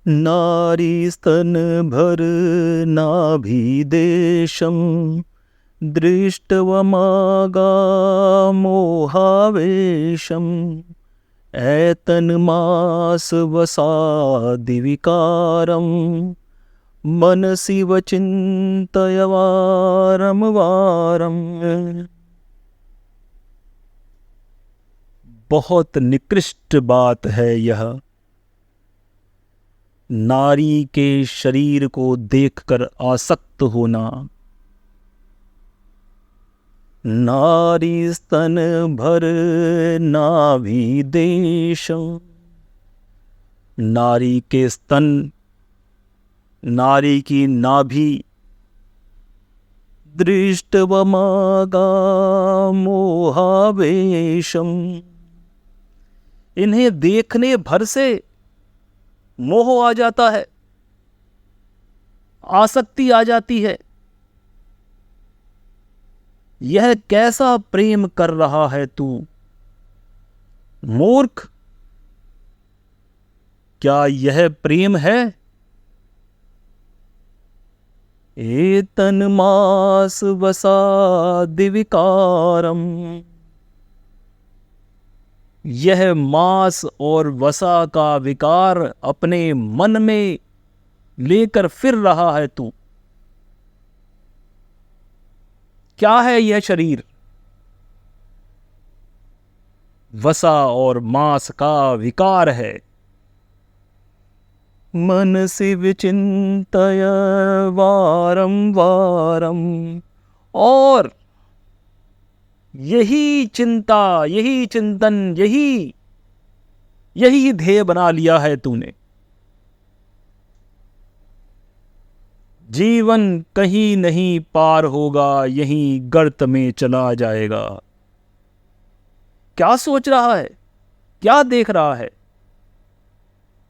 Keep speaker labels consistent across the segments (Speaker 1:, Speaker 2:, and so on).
Speaker 1: नारीस्तन भर नाभिदेशं दृष्ट्वमागामोहावेशम् एतन्मासवसादिविकारं मनसि वचिन्तय वारं वारं। बहुत निकृष्ट बात है यह, नारी के शरीर को देखकर आसक्त होना। नारी स्तन भर नाभिदेशं, नारी के स्तन, नारी की नाभि, दृष्ट्वमागामोहावेशम्, इन्हें देखने भर से मोह आ जाता है, आसक्ति आ जाती है। यह कैसा प्रेम कर रहा है तू मूर्ख? क्या यह प्रेम है? एतन्मास वसादिविकारम, यह मास और वसा का विकार अपने मन में लेकर फिर रहा है तू। क्या है यह शरीर? वसा और मास का विकार है। मनसि विचिन्तय वारं वारं, और यही चिंता, यही चिंतन, यही ध्येय बना लिया है तूने। जीवन कहीं नहीं पार होगा, यहीं गर्त में चला जाएगा। क्या सोच रहा है? क्या देख रहा है?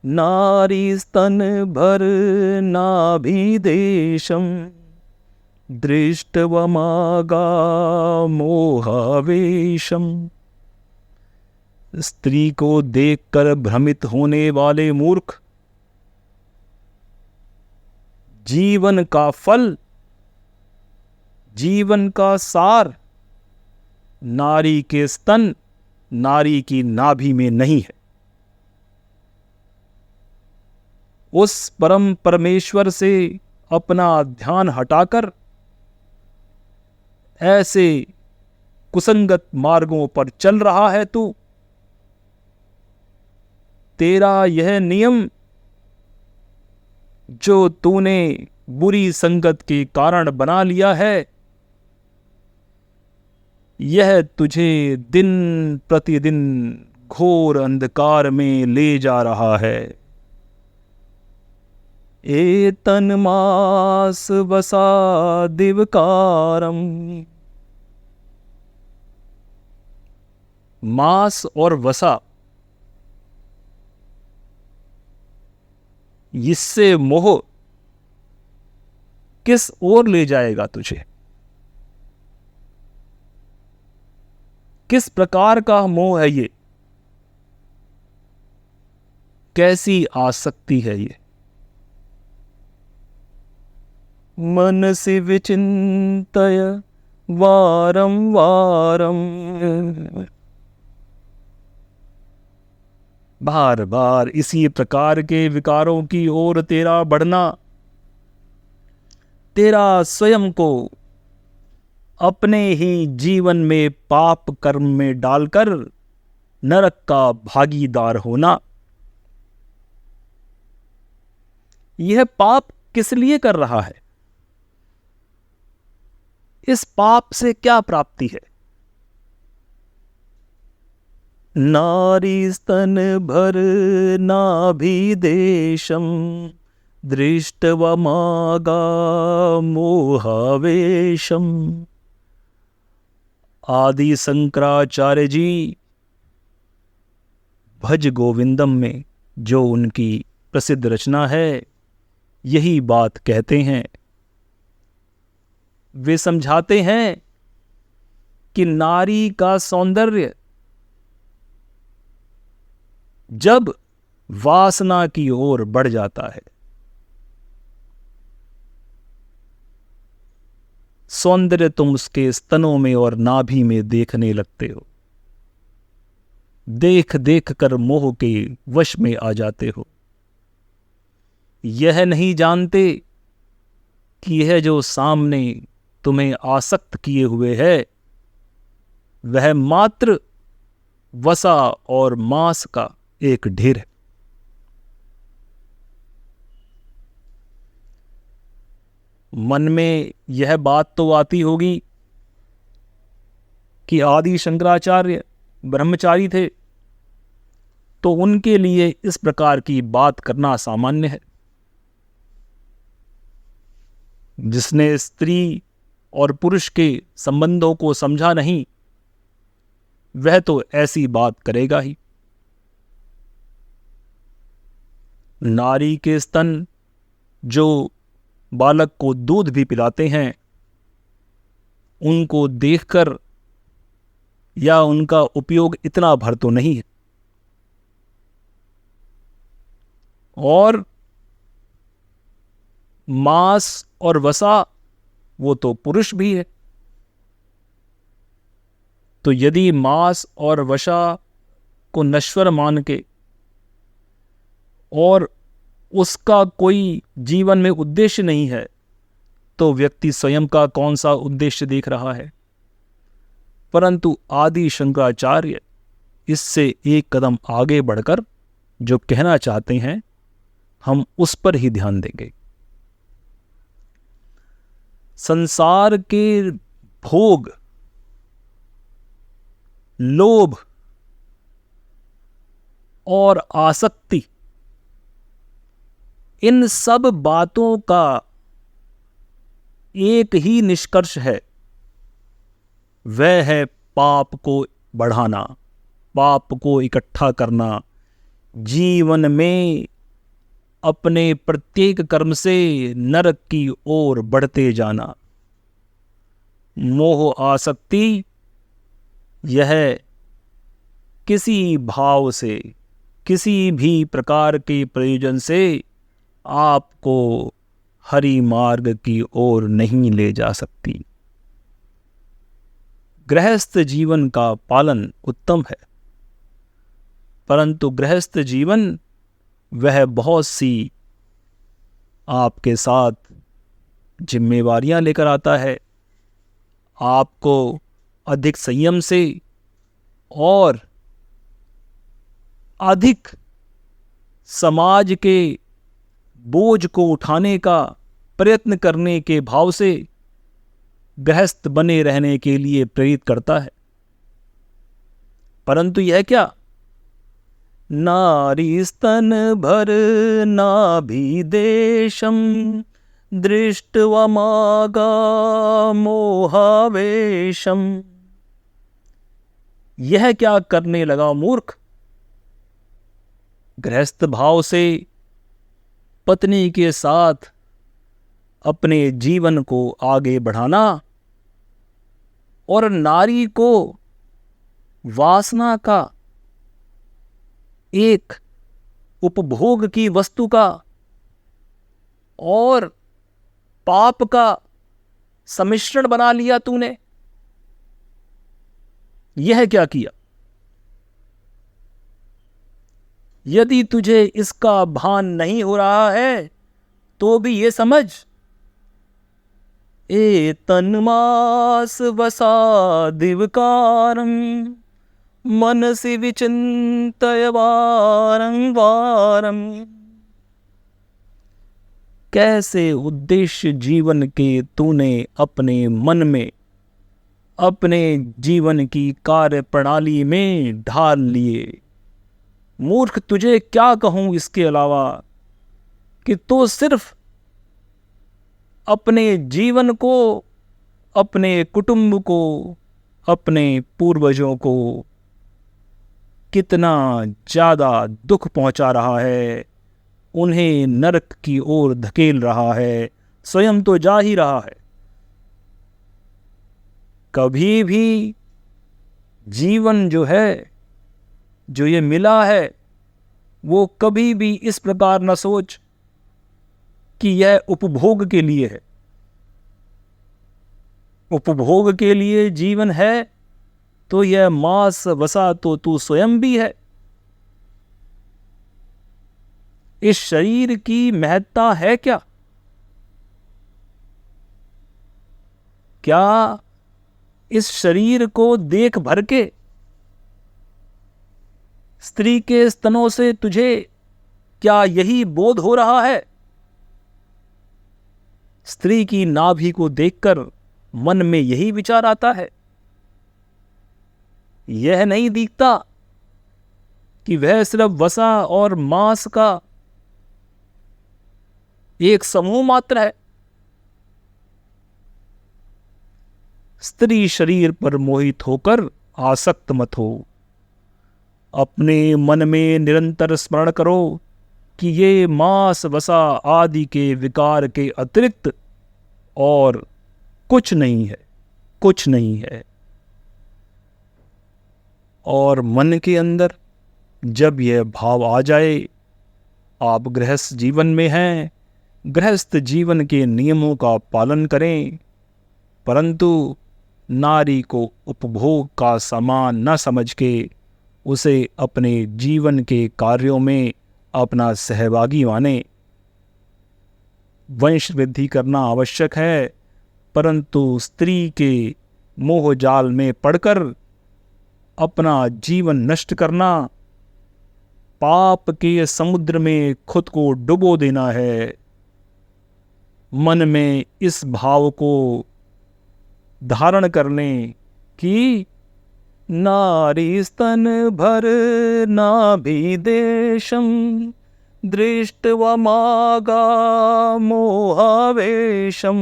Speaker 1: नारी स्तन भर नाभिदेशं दृष्ट्वमागामोहावेशम्, स्त्री को देखकर भ्रमित होने वाले मूर्ख, जीवन का फल, जीवन का सार नारी के स्तन, नारी की नाभि में नहीं है। उस परम परमेश्वर से अपना ध्यान हटाकर ऐसे कुसंगत मार्गों पर चल रहा है तू। तेरा यह नियम जो तूने बुरी संगत के कारण बना लिया है, यह तुझे दिन प्रतिदिन घोर अंधकार में ले जा रहा है। एतन्मास वसादिविकारम, मास और वसा, इससे मोह किस ओर ले जाएगा तुझे? किस प्रकार का मोह है ये? कैसी आसक्ति है ये? मनसि विचिन्तय वारं वारं, बार बार इसी प्रकार के विकारों की ओर तेरा बढ़ना, तेरा स्वयं को अपने ही जीवन में पाप कर्म में डालकर नरक का भागीदार होना। यह पाप किस लिए कर रहा है? इस पाप से क्या प्राप्ति है? नारी स्तन भर नाभिदेशं दृष्ट्वमागामोहावेशम्। आदि शंकराचार्य जी भज गोविंदम में जो उनकी प्रसिद्ध रचना है, यही बात कहते हैं। वे समझाते हैं कि नारी का सौंदर्य जब वासना की ओर बढ़ जाता है। सौंदर्य तुम उसके स्तनों में और नाभि में देखने लगते हो। देख देख कर मोह के वश में आ जाते हो। यह नहीं जानते कि यह जो सामने तुम्हें आसक्त किए हुए है वह मात्र वसा और मांस का एक ढेर है। मन में यह बात तो आती होगी कि आदि शंकराचार्य ब्रह्मचारी थे, तो उनके लिए इस प्रकार की बात करना सामान्य है। जिसने स्त्री और पुरुष के संबंधों को समझा नहीं वह तो ऐसी बात करेगा ही। नारी के स्तन जो बालक को दूध भी पिलाते हैं, उनको देखकर या उनका उपयोग इतना भर तो नहीं है। और मांस और वसा वो तो पुरुष भी है। तो यदि मांस और वसा को नश्वर मान के और उसका कोई जीवन में उद्देश्य नहीं है, तो व्यक्ति स्वयं का कौन सा उद्देश्य देख रहा है। परंतु आदि शंकराचार्य इससे एक कदम आगे बढ़कर जो कहना चाहते हैं हम उस पर ही ध्यान देंगे। संसार के भोग, लोभ और आसक्ति, इन सब बातों का एक ही निष्कर्ष है, वह है पाप को बढ़ाना, पाप को इकट्ठा करना, जीवन में अपने प्रत्येक कर्म से नरक की ओर बढ़ते जाना। मोह आसक्ति यह किसी भाव से, किसी भी प्रकार के प्रयोजन से आपको हरि मार्ग की ओर नहीं ले जा सकती। गृहस्थ जीवन का पालन उत्तम है, परंतु गृहस्थ जीवन वह बहुत सी आपके साथ जिम्मेवारियां लेकर आता है। आपको अधिक संयम से और अधिक समाज के बोझ को उठाने का प्रयत्न करने के भाव से गृहस्थ बने रहने के लिए प्रेरित करता है। परंतु यह क्या, नारी स्तन भर नाभि देशम दृष्ट्वा मागा मोहावेशम। यह क्या करने लगा मूर्ख, गृहस्थ भाव से पत्नी के साथ अपने जीवन को आगे बढ़ाना और नारी को वासना का, एक उपभोग की वस्तु का और पाप का सम्मिश्रण बना लिया तूने। यह क्या किया। यदि तुझे इसका भान नहीं हो रहा है तो भी ये समझ, ए तन्मास वसा दिवकारम मनसि विचिंतय वारं वारं। कैसे उद्देश्य जीवन के तूने अपने मन में, अपने जीवन की कार्य प्रणाली में ढाल लिए। मूर्ख, तुझे क्या कहूं इसके अलावा कि तो सिर्फ अपने जीवन को, अपने कुटुंब को, अपने पूर्वजों को कितना ज्यादा दुख पहुंचा रहा है, उन्हें नरक की ओर धकेल रहा है, स्वयं तो जा ही रहा है। कभी भी जीवन जो है, जो ये मिला है, वो कभी भी इस प्रकार न सोच कि यह उपभोग के लिए है। उपभोग के लिए जीवन है तो यह मांस वसा तो तू स्वयं भी है। इस शरीर की महत्ता है क्या? क्या इस शरीर को देख भर के स्त्री के स्तनों से तुझे क्या यही बोध हो रहा है? स्त्री की नाभि को देखकर मन में यही विचार आता है? यह नहीं दिखता कि वह सिर्फ वसा और मांस का एक समूह मात्र है। स्त्री शरीर पर मोहित होकर आसक्त मत हो। अपने मन में निरंतर स्मरण करो कि ये मांस वसा आदि के विकार के अतिरिक्त और कुछ नहीं है, कुछ नहीं है। और मन के अंदर जब यह भाव आ जाए, आप गृहस्थ जीवन में हैं, गृहस्थ जीवन के नियमों का पालन करें, परंतु नारी को उपभोग का सामान न समझ के उसे अपने जीवन के कार्यों में अपना सहभागी माने। वंश वृद्धि करना आवश्यक है, परंतु स्त्री के मोह जाल में पड़कर अपना जीवन नष्ट करना, पाप के समुद्र में खुद को डुबो देना है। मन में इस भाव को धारण करने कि नारी स्तन भर नाभि देशम दृष्ट्वा मागा मोहावेशम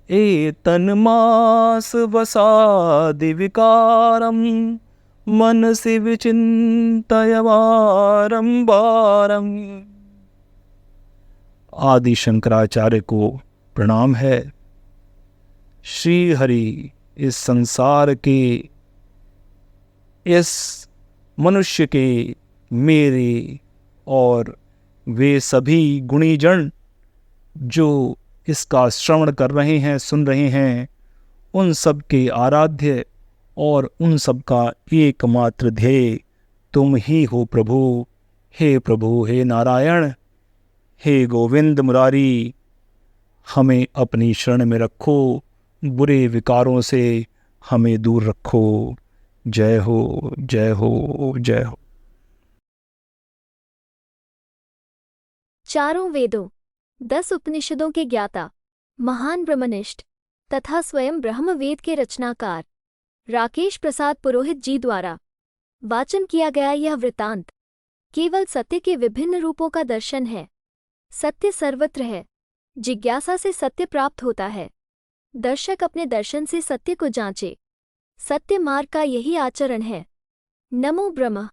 Speaker 1: एतन्मास वसादि विकारम मनसि विचिन्तय बारंबारम। आदि शंकराचार्य को प्रणाम है। श्री हरि इस संसार के, इस मनुष्य के, मेरे और वे सभी गुणीजन जो इसका श्रवण कर रहे हैं, सुन रहे हैं, उन सब के आराध्य और उन सब का एकमात्र ध्येय तुम ही हो प्रभु। हे प्रभु, हे नारायण, हे गोविंद मुरारी, हमें अपनी शरण में रखो, बुरे विकारों से हमें दूर रखो। जय हो, जय हो, जय हो।
Speaker 2: चारों वेदों, 10 उपनिषदों के ज्ञाता, महान ब्रह्मनिष्ठ तथा स्वयं ब्रह्मवेद के रचनाकार राकेश प्रसाद पुरोहित जी द्वारा वाचन किया गया यह वृतांत केवल सत्य के विभिन्न रूपों का दर्शन है। सत्य सर्वत्र है, जिज्ञासा से सत्य प्राप्त होता है। दर्शक अपने दर्शन से सत्य को जांचे। सत्य मार्ग का यही आचरण है। नमो ब्रह्म।